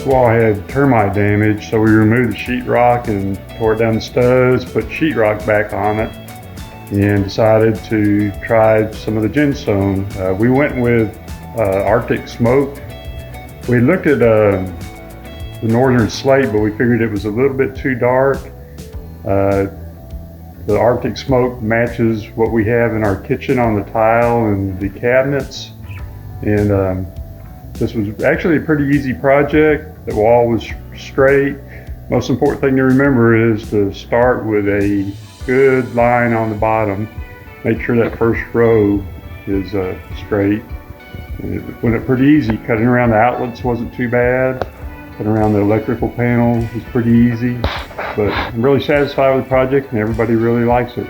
This wall had termite damage, so we removed the sheetrock and tore down the studs, put sheetrock back on it, and decided to try some of the GenStone. We went with Arctic Smoke. We looked at the Northern Slate, but we figured it was a little bit too dark. The Arctic Smoke matches what we have in our kitchen on the tile and the cabinets. And this was actually a pretty easy project. The wall was straight. Most important thing to remember is to start with a good line on the bottom. Make sure that first row is straight. It went pretty easy. Cutting around the outlets wasn't too bad. Cutting around the electrical panel was pretty easy. But I'm really satisfied with the project and everybody really likes it.